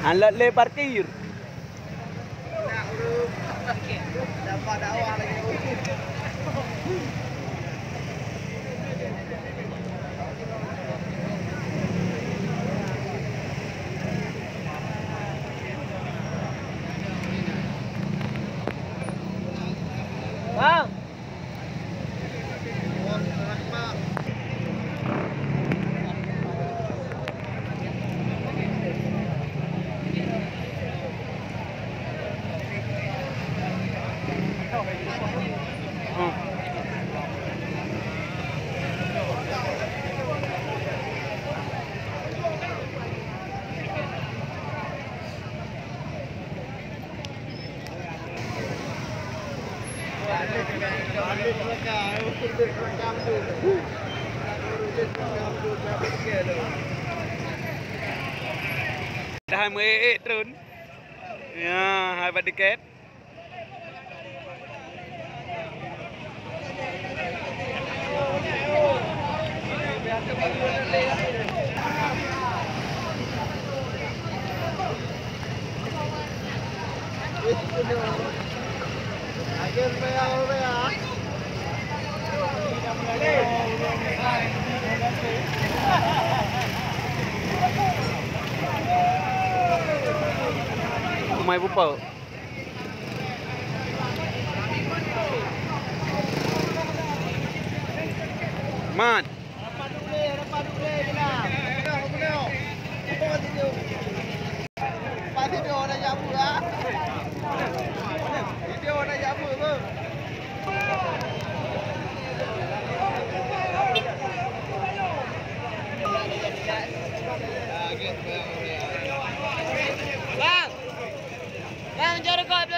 Alat le parkir. Dapat awal lagi. Bang. Dah 20 trun. Ya, hai bad tiket. Mai pupa. Man. Dapat dulu je lah. Pasti dia orang jamu lah. Dia orang jamu ke? Bang, jom rekod